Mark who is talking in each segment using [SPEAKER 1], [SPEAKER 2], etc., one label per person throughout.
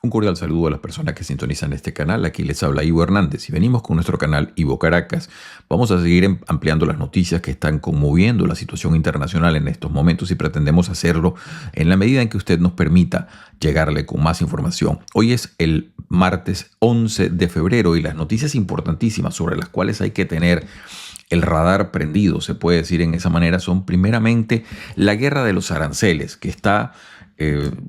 [SPEAKER 1] Un cordial saludo a las personas que sintonizan este canal. Aquí les habla Ivo Hernández y venimos con nuestro canal Ivo Caracas. Vamos a seguir ampliando las noticias que están conmoviendo la situación internacional en estos momentos y pretendemos hacerlo en la medida en que usted nos permita llegarle con más información. Hoy es el martes 11 de febrero y las noticias importantísimas sobre las cuales hay que tener el radar prendido, se puede decir en esa manera, son primeramente la guerra de los aranceles, que está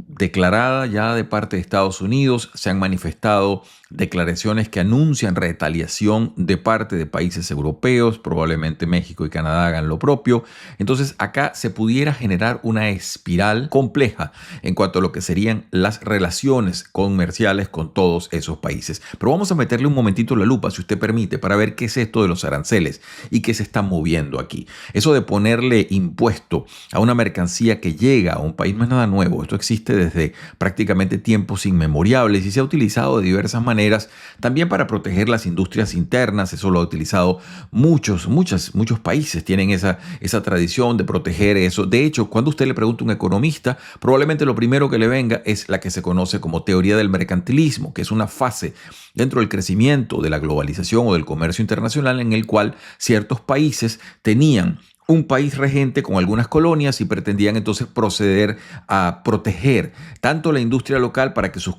[SPEAKER 1] declarada ya de parte de Estados Unidos. Se han manifestado declaraciones que anuncian retaliación de parte de países europeos, probablemente México y Canadá hagan lo propio. Entonces acá se pudiera generar una espiral compleja en cuanto a lo que serían las relaciones comerciales con todos esos países. Pero vamos a meterle un momentito la lupa, si usted permite, para ver qué es esto de los aranceles y qué se está moviendo aquí. Eso de ponerle impuesto a una mercancía que llega a un país no es nada nuevo. Esto existe desde prácticamente tiempos inmemoriales y se ha utilizado de diversas maneras, también para proteger las industrias internas. Eso lo ha utilizado muchos países, tienen esa tradición de proteger eso. De hecho, cuando usted le pregunta a un economista, probablemente lo primero que le venga es la que se conoce como teoría del mercantilismo, que es una fase dentro del crecimiento de la globalización o del comercio internacional en el cual ciertos países tenían un país regente con algunas colonias y pretendían entonces proceder a proteger tanto la industria local para que sus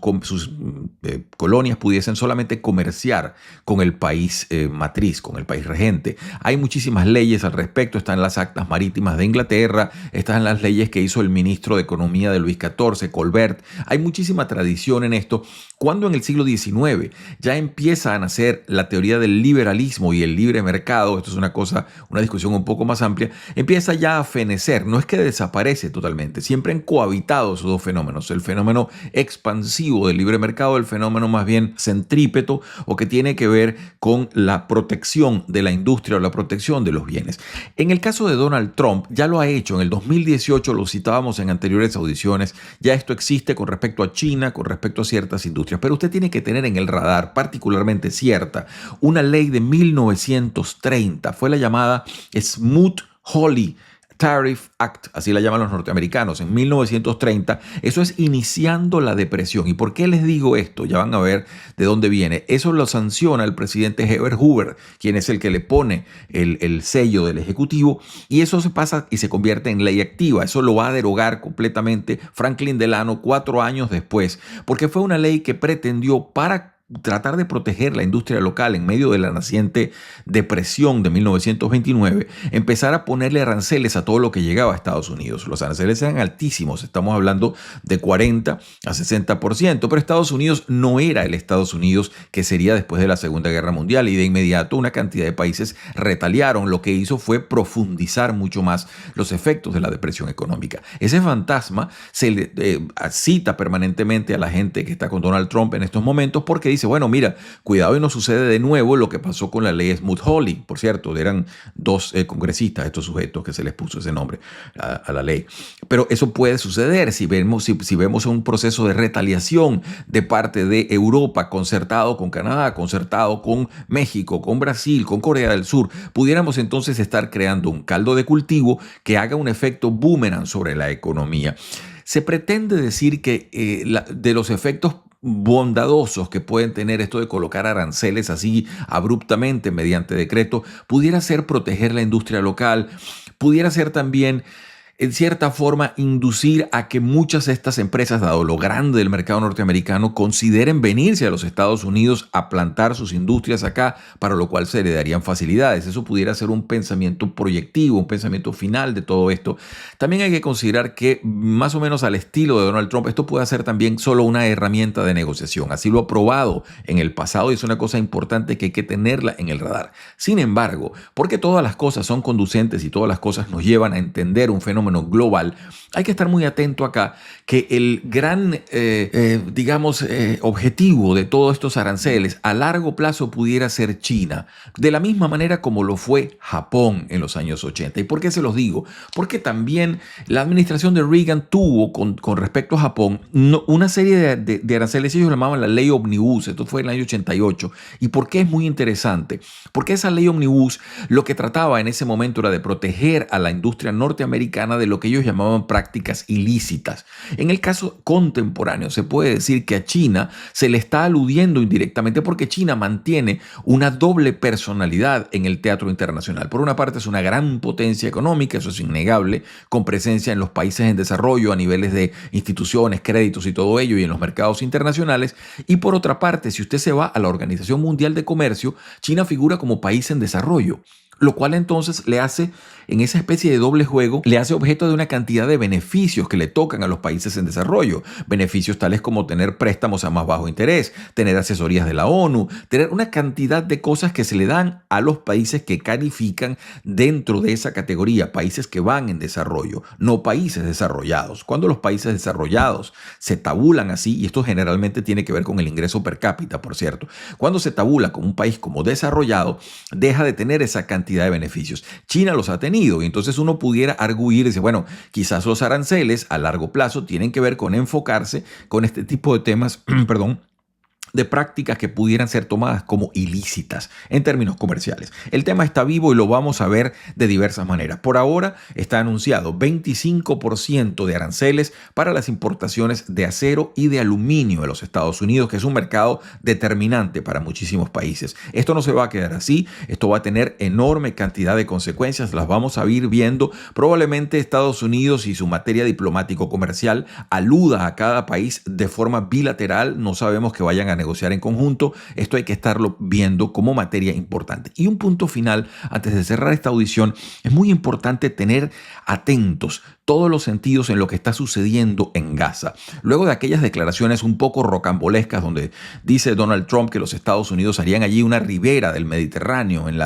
[SPEAKER 1] colonias pudiesen solamente comerciar con el país matriz, con el país regente. Hay muchísimas leyes al respecto, están las actas marítimas de Inglaterra, están las leyes que hizo el ministro de Economía de Luis XIV, Colbert. Hay muchísima tradición en esto. Cuando en el siglo XIX ya empieza a nacer la teoría del liberalismo y el libre mercado, esto es una discusión un poco más amplia, empieza ya a fenecer. No es que desaparece totalmente, siempre han cohabitado esos dos fenómenos, el fenómeno expansivo del libre mercado, el fenómeno más bien centrípeto o que tiene que ver con la protección de la industria o la protección de los bienes. En el caso de Donald Trump ya lo ha hecho, en el 2018 lo citábamos en anteriores audiciones, ya esto existe con respecto a China, con respecto a ciertas industrias, pero usted tiene que tener en el radar particularmente cierta una ley de 1930, fue la llamada Smoot-Hawley Tariff Act, así la llaman los norteamericanos, en 1930. Eso es iniciando la depresión. ¿Y por qué les digo esto? Ya van a ver de dónde viene. Eso lo sanciona el presidente Herbert Hoover, quien es el que le pone el sello del Ejecutivo, y eso se pasa y se convierte en ley activa. Eso lo va a derogar completamente Franklin Delano 4 años después, porque fue una ley que pretendió, para tratar de proteger la industria local en medio de la naciente depresión de 1929, empezar a ponerle aranceles a todo lo que llegaba a Estados Unidos. Los aranceles eran altísimos, estamos hablando de 40 a 60%, pero Estados Unidos no era el Estados Unidos que sería después de la Segunda Guerra Mundial, y de inmediato una cantidad de países retaliaron. Lo que hizo fue profundizar mucho más los efectos de la depresión económica. Ese fantasma se le cita permanentemente a la gente que está con Donald Trump en estos momentos, porque dice, bueno, mira, cuidado y no sucede de nuevo lo que pasó con la ley Smoot-Hawley. Por cierto, eran dos congresistas, estos sujetos, que se les puso ese nombre a la ley. Pero eso puede suceder si vemos un proceso de retaliación de parte de Europa, concertado con Canadá, concertado con México, con Brasil, con Corea del Sur. Pudiéramos entonces estar creando un caldo de cultivo que haga un efecto boomerang sobre la economía. Se pretende decir que de los efectos bondadosos que pueden tener esto de colocar aranceles así abruptamente mediante decreto, pudiera ser proteger la industria local, pudiera ser también en cierta forma inducir a que muchas de estas empresas, dado lo grande del mercado norteamericano, consideren venirse a los Estados Unidos a plantar sus industrias acá, para lo cual se le darían facilidades. Eso pudiera ser un pensamiento proyectivo, un pensamiento final de todo esto. También hay que considerar que, más o menos al estilo de Donald Trump, esto puede ser también solo una herramienta de negociación. Así lo ha probado en el pasado y es una cosa importante que hay que tenerla en el radar. Sin embargo, porque todas las cosas son conducentes y todas las cosas nos llevan a entender un fenómeno global, hay que estar muy atento acá que el gran, objetivo de todos estos aranceles a largo plazo pudiera ser China, de la misma manera como lo fue Japón en los años 80. ¿Y por qué se los digo? Porque también la administración de Reagan tuvo con respecto a Japón una serie de aranceles. Ellos llamaban la ley Omnibus. Esto fue en el año 88. ¿Y por qué es muy interesante? Porque esa ley Omnibus lo que trataba en ese momento era de proteger a la industria norteamericana de lo que ellos llamaban prácticas ilícitas. En el caso contemporáneo se puede decir que a China se le está aludiendo indirectamente porque China mantiene una doble personalidad en el teatro internacional. Por una parte es una gran potencia económica, eso es innegable, con presencia en los países en desarrollo a niveles de instituciones, créditos y todo ello y en los mercados internacionales. Y por otra parte, si usted se va a la Organización Mundial de Comercio, China figura como país en desarrollo, lo cual entonces le hace, en esa especie de doble juego, le hace objeto de una cantidad de beneficios que le tocan a los países en desarrollo. Beneficios tales como tener préstamos a más bajo interés, tener asesorías de la ONU, tener una cantidad de cosas que se le dan a los países que califican dentro de esa categoría, países que van en desarrollo, no países desarrollados. Cuando los países desarrollados se tabulan así, y esto generalmente tiene que ver con el ingreso per cápita, por cierto, cuando se tabula como un país como desarrollado, deja de tener esa cantidad de beneficios. China los ha tenido y entonces uno pudiera arguir y decir, bueno, quizás los aranceles a largo plazo tienen que ver con enfocarse con este tipo de temas, perdón, de prácticas que pudieran ser tomadas como ilícitas en términos comerciales. El tema está vivo y lo vamos a ver de diversas maneras. Por ahora está anunciado 25% de aranceles para las importaciones de acero y de aluminio de los Estados Unidos, que es un mercado determinante para muchísimos países. Esto no se va a quedar así, esto va a tener enorme cantidad de consecuencias, las vamos a ir viendo. Probablemente Estados Unidos y su materia diplomático-comercial aluda a cada país de forma bilateral, no sabemos que vayan a negociar en conjunto. Esto hay que estarlo viendo como materia importante. Y un punto final, antes de cerrar esta audición, es muy importante tener atentos todos los sentidos en lo que está sucediendo en Gaza. Luego de aquellas declaraciones un poco rocambolescas donde dice Donald Trump que los Estados Unidos harían allí una ribera del Mediterráneo en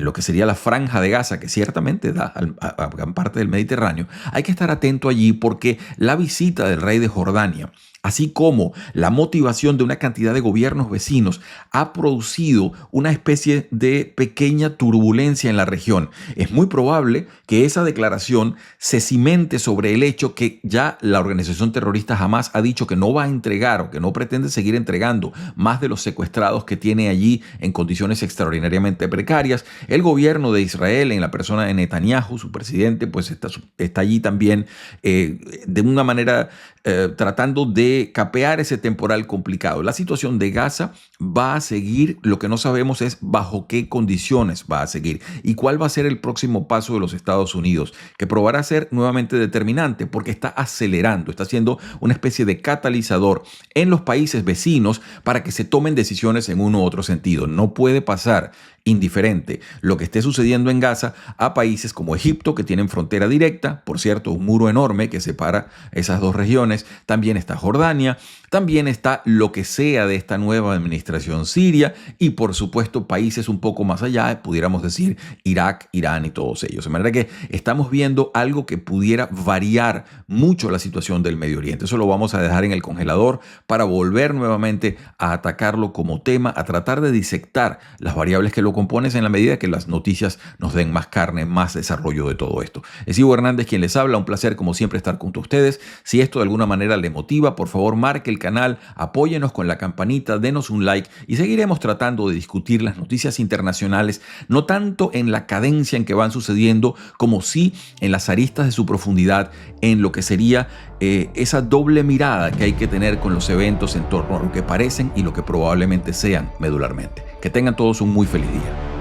[SPEAKER 1] lo que sería la franja de Gaza, que ciertamente da a gran parte del Mediterráneo, hay que estar atento allí porque la visita del rey de Jordania, así como la motivación de una cantidad de gobiernos vecinos, ha producido una especie de pequeña turbulencia en la región. Es muy probable que esa declaración se cimente sobre el hecho que ya la organización terrorista Hamás ha dicho que no va a entregar o que no pretende seguir entregando más de los secuestrados que tiene allí en condiciones extraordinariamente precarias. El gobierno de Israel, en la persona de Netanyahu, su presidente, pues está allí también de una manera tratando de capear ese temporal complicado. La situación de Gaza va a seguir, lo que no sabemos es bajo qué condiciones va a seguir y cuál va a ser el próximo paso de los Estados Unidos, que probará ser nuevamente determinante porque está acelerando, está siendo una especie de catalizador en los países vecinos para que se tomen decisiones en uno u otro sentido. No puede pasar indiferente lo que esté sucediendo en Gaza a países como Egipto, que tienen frontera directa, por cierto, un muro enorme que separa esas dos regiones. También está Jordania, también está lo que sea de esta nueva administración siria y por supuesto países un poco más allá, pudiéramos decir Irak, Irán y todos ellos. De manera que estamos viendo algo que pudiera variar mucho la situación del Medio Oriente. Eso lo vamos a dejar en el congelador para volver nuevamente a atacarlo como tema, a tratar de disectar las variables que lo componen en la medida que las noticias nos den más carne, más desarrollo de todo esto. Es Ivo Hernández quien les habla, un placer como siempre estar junto a ustedes. Si esto de alguna manera le motiva, por favor marque el canal, apóyenos con la campanita, denos un like y seguiremos tratando de discutir las noticias internacionales, no tanto en la cadencia en que van sucediendo, como sí en las aristas de su profundidad, en lo que sería esa doble mirada que hay que tener con los eventos en torno a lo que parecen y lo que probablemente sean medularmente. Que tengan todos un muy feliz día.